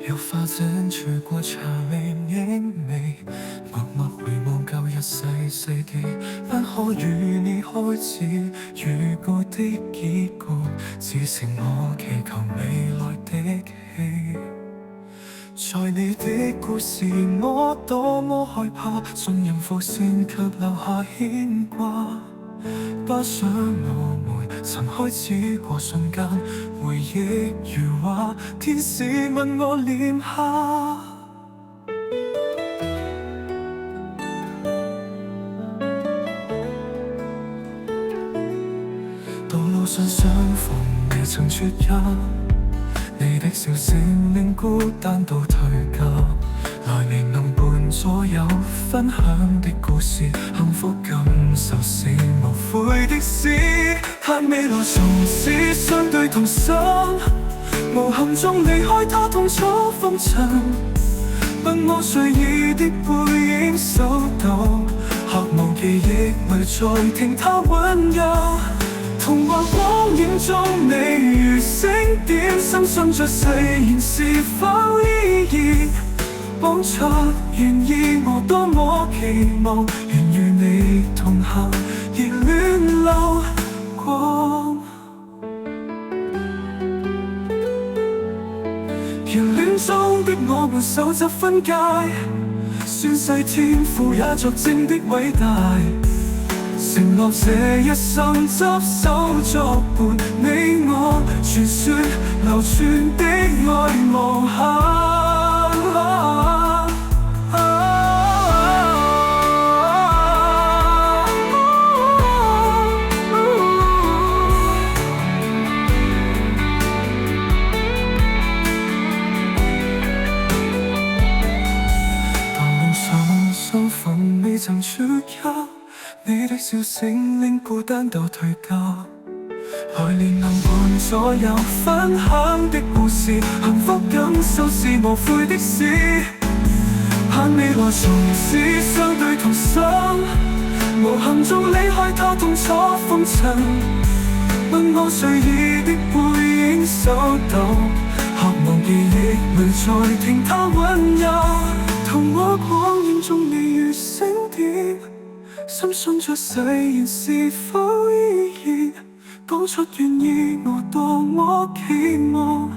有花燈吹過茶簾影微，默默回望舊日細細記，不可與你開始預告的結局，只剩我祈求未來的戲。在你的故事，我多麼害怕，信任伏線卻留下牽掛。不想我們曾開始過瞬間，回憶如畫，天使吻我臉頰。道路上相逢未曾缺一，你的笑聲令孤單都退卻，來年能伴左右分享的故事，幸福感受是無悔的事，盼未來從此相對同心，無憾中離開他痛楚風塵，問我隨意的背影搜到，渴望記憶裏再聽他溫柔。童話光影中你如星點，深信着誓言是否依然講出願意，我多麼期望，願與你同行，熱戀流光。熱戀中的我們手執分界，宣誓天賦也作證的偉大，承諾這一生執手作伴，你我傳說流傳的愛無限。道路上相逢未曾缺一，你的笑聲令孤單都退卻，來年能伴左右分享的故事，幸福感受是無悔的事，盼未來從此相對同心，無憾中離開他痛楚風塵，問我隨意的背影搜到，渴望記憶裏再聽他溫柔。童話光影中你如星點，深信着誓言是否依然講出願意，我多麼期望。